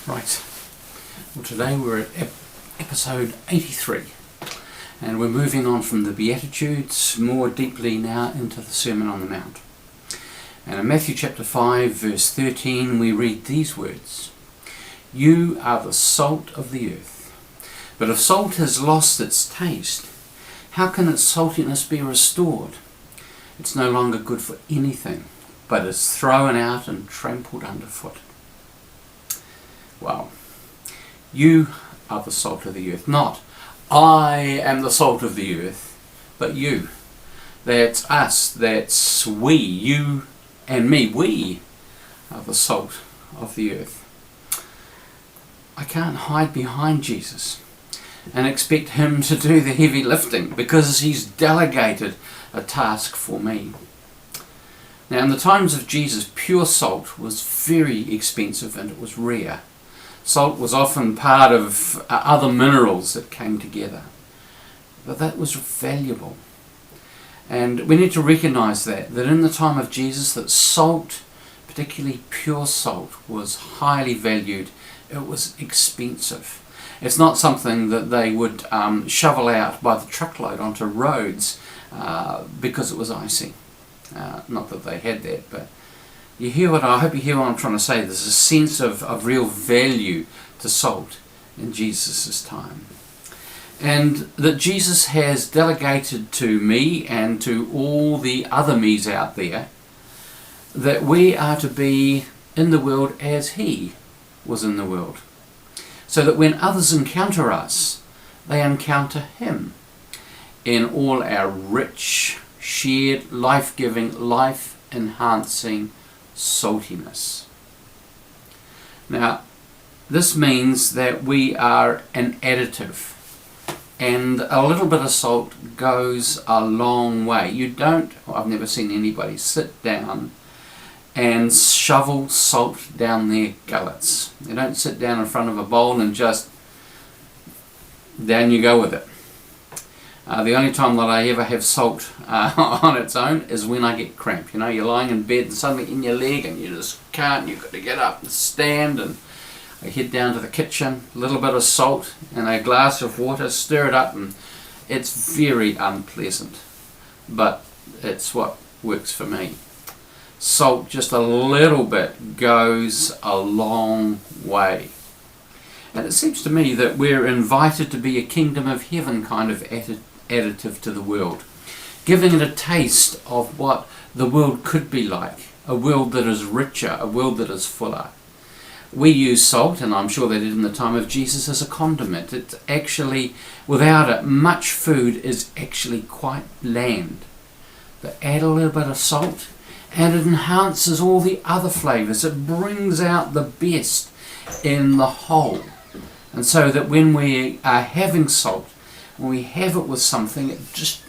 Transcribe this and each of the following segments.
Right, well today we're at episode 83 and we're moving on from the Beatitudes more deeply now into the Sermon on the Mount. And in Matthew chapter 5 verse 13 we read these words: "You are the salt of the earth, but if salt has lost its taste, how can its saltiness be restored? It's no longer good for anything, but is thrown out and trampled underfoot." Well, you are the salt of the earth. Not I am the salt of the earth, but you. That's us. That's we. You and me. We are the salt of the earth. I can't hide behind Jesus and expect him to do the heavy lifting because he's delegated a task for me. Now, in the times of Jesus, pure salt was very expensive and it was rare. Salt was often part of other minerals that came together, but that was valuable. And we need to recognize that in the time of Jesus, that salt, particularly pure salt, was highly valued. It was expensive. It's not something that they would shovel out by the truckload onto roads because it was icy. Not that they had that, but I hope you hear what I'm trying to say. There's a sense of real value to salt in Jesus' time. And that Jesus has delegated to me and to all the other me's out there that we are to be in the world as he was in the world. So that when others encounter us, they encounter him in all our rich, shared, life-giving, life-enhancing saltiness. Now, this means that we are an additive, and a little bit of salt goes a long way. I've never seen anybody sit down and shovel salt down their gullets. They don't sit down in front of a bowl and just down you go with it. The only time that I ever have salt on its own is when I get cramp. You know, you're lying in bed and something in your leg and you just can't. You've got to get up and stand, and I head down to the kitchen, a little bit of salt and a glass of water, stir it up, and it's very unpleasant, but it's what works for me. Salt, just a little bit, goes a long way. And it seems to me that we're invited to be a kingdom of heaven kind of additive to the world, giving it a taste of what the world could be like, a world that is richer, a world that is fuller. We use salt, and I'm sure they did in the time of Jesus, as a condiment. It's actually, without it, much food is actually quite bland. But add a little bit of salt and it enhances all the other flavours. It brings out the best in the whole. And so that when we are having salt, when we have it with something, it just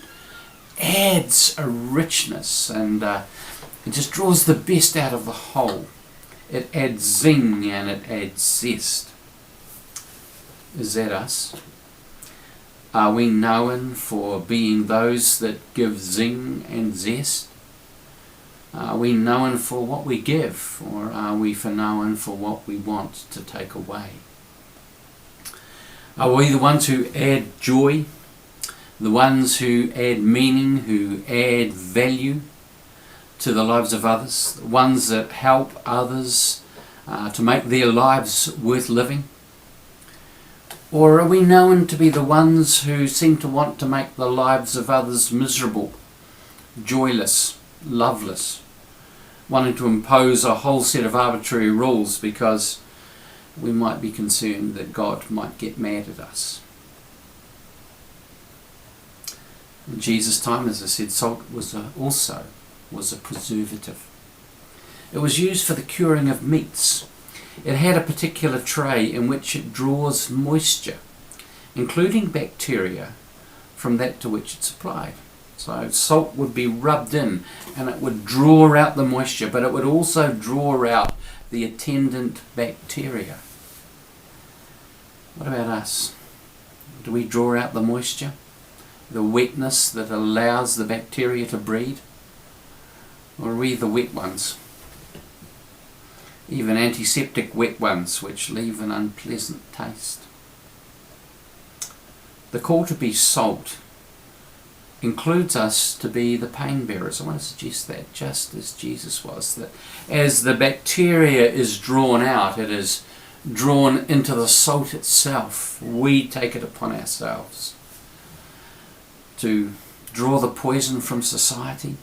adds a richness, and it just draws the best out of the whole. It adds zing and it adds zest. Is that us? Are we known for being those that give zing and zest? Are we known for what we give, or are we known for what we want to take away? Are we the ones who add joy, the ones who add meaning, who add value to the lives of others, the ones that help others to make their lives worth living? Or are we known to be the ones who seem to want to make the lives of others miserable, joyless, loveless, wanting to impose a whole set of arbitrary rules because we might be concerned that God might get mad at us? In Jesus' time, as I said, salt was a preservative. It was used for the curing of meats. It had a particular tray in which it draws moisture, including bacteria, from that to which it's applied. So salt would be rubbed in and it would draw out the moisture, but it would also draw out the attendant bacteria. What about us? Do we draw out the moisture, the wetness that allows the bacteria to breed? Or are we the wet ones? even antiseptic wet ones which leave an unpleasant taste. The call to be salt includes us to be the pain bearers. I want to suggest that just as Jesus was, that as the bacteria is drawn out, it is drawn into the salt itself. We take it upon ourselves to draw the poison from society,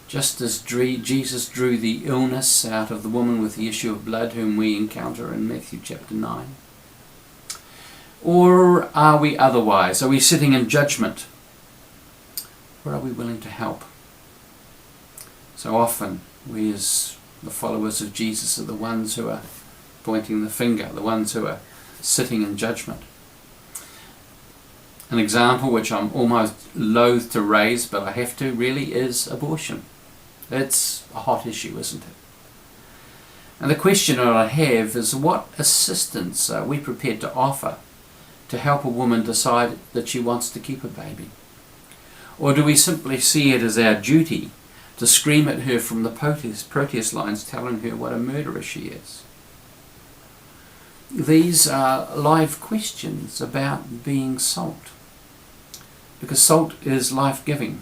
just as Jesus drew the illness out of the woman with the issue of blood whom we encounter in Matthew chapter 9. Or are we otherwise? Are we sitting in judgment? Or are we willing to help? So often we as the followers of Jesus are the ones who are pointing the finger, the ones who are sitting in judgment. An example which I'm almost loath to raise, but I have to really, is abortion. It's a hot issue, isn't it? And the question that I have is, what assistance are we prepared to offer to help a woman decide that she wants to keep a baby? Or do we simply see it as our duty to scream at her from the protest lines telling her what a murderer she is? These are live questions about being salt, because salt is life-giving.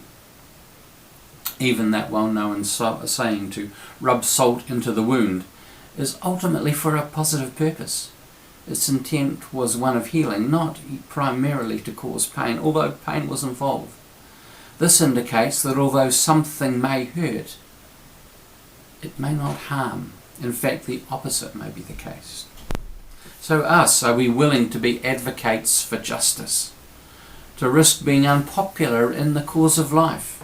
Even that well-known saying, to rub salt into the wound, is ultimately for a positive purpose. Its intent was one of healing, not primarily to cause pain, although pain was involved. This indicates that although something may hurt, it may not harm. In fact, the opposite may be the case. So are we willing to be advocates for justice, to risk being unpopular in the cause of life?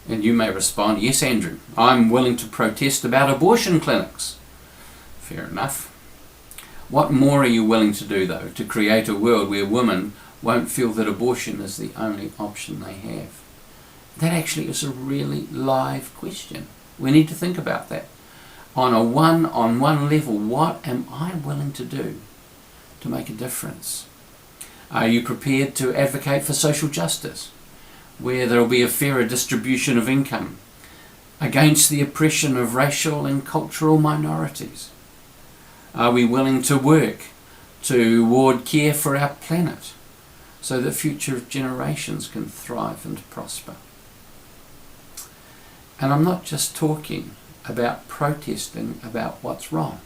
And you may respond, yes, Andrew, I'm willing to protest about abortion clinics. Fair enough. What more are you willing to do, though, to create a world where women won't feel that abortion is the only option they have? That actually is a really live question. We need to think about that. On one level, what am I willing to do to make a difference? Are you prepared to advocate for social justice, where there will be a fairer distribution of income, against the oppression of racial and cultural minorities? Are we willing to work toward care for our planet so that future generations can thrive and prosper? And I'm not just talking about protesting about what's wrong.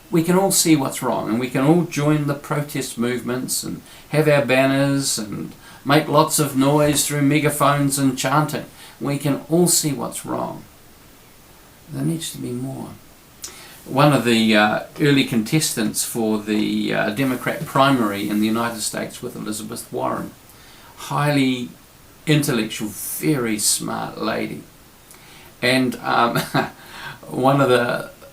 We can all see what's wrong, and we can all join the protest movements and have our banners and make lots of noise through megaphones and chanting. We can all see what's wrong. There needs to be more. One of the early contestants for the Democrat primary in the United States with Elizabeth Warren, highly intellectual, very smart lady. And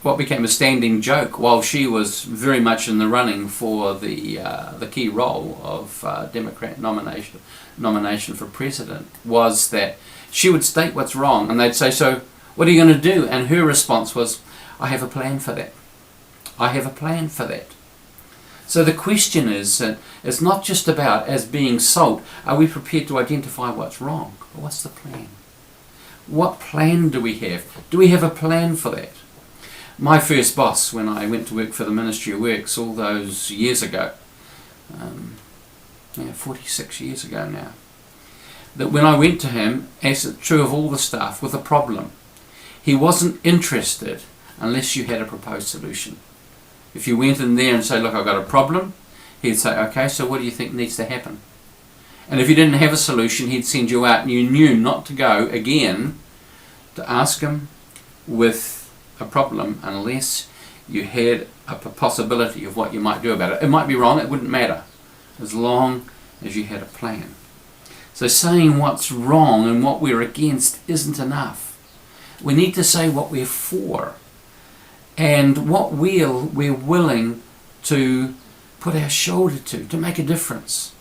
what became a standing joke while she was very much in the running for the key role of Democrat nomination for president was that she would state what's wrong, and they'd say, so what are you going to do? And her response was, I have a plan for that. I have a plan for that. So the question is, it's not just about, as being salt, are we prepared to identify what's wrong? But what's the plan? What plan do we have? Do we have a plan for that? My first boss, when I went to work for the Ministry of Works all those years ago, 46 years ago now, that when I went to him, as it's true of all the staff, with a problem, he wasn't interested unless you had a proposed solution. If you went in there and say, look, I've got a problem, he'd say, okay, so what do you think needs to happen? And if you didn't have a solution, he'd send you out, and you knew not to go again to ask him with a problem unless you had a possibility of what you might do about it. It might be wrong, it wouldn't matter, as long as you had a plan. So saying what's wrong and what we're against isn't enough. We need to say what we're for and what we're willing to put our shoulder to make a difference.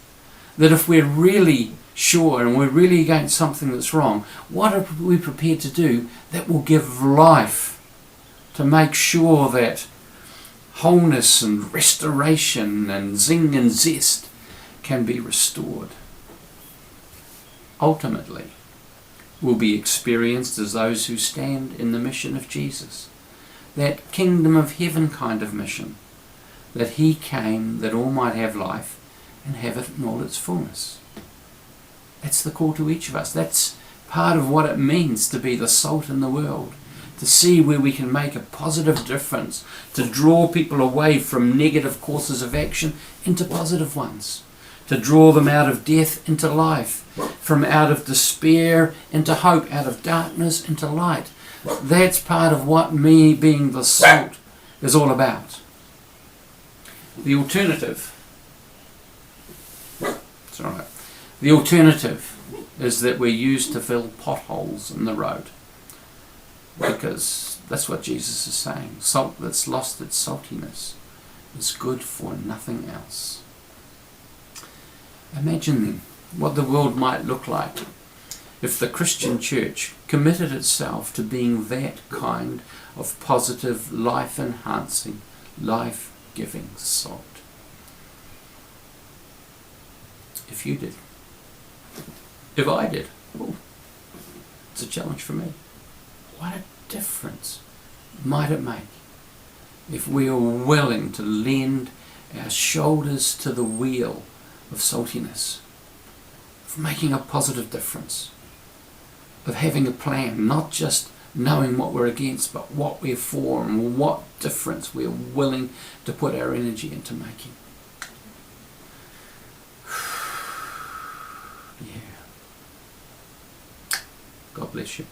That if we're really sure and we're really against something that's wrong, what are we prepared to do that will give life to make sure that wholeness and restoration and zing and zest can be restored? Ultimately, will be experienced as those who stand in the mission of Jesus, that kingdom of heaven kind of mission, that he came that all might have life and have it in all its fullness. That's the call to each of us. That's part of what it means to be the salt in the world, to see where we can make a positive difference, to draw people away from negative courses of action into positive ones, to draw them out of death into life, from out of despair into hope, out of darkness into light. That's part of what me being the salt is all about. The alternative, it's all right. The alternative is that we're used to fill potholes in the road, because that's what Jesus is saying. Salt that's lost its saltiness is good for nothing else. Imagine then what the world might look like if the Christian church committed itself to being that kind of positive, life-enhancing, life-giving salt. If you did. If I did. Ooh, it's a challenge for me. What a difference might it make if we are willing to lend our shoulders to the wheel of saltiness, of making a positive difference, of having a plan, not just knowing what we're against, but what we're for and what difference we're willing to put our energy into making. Yeah. God bless you.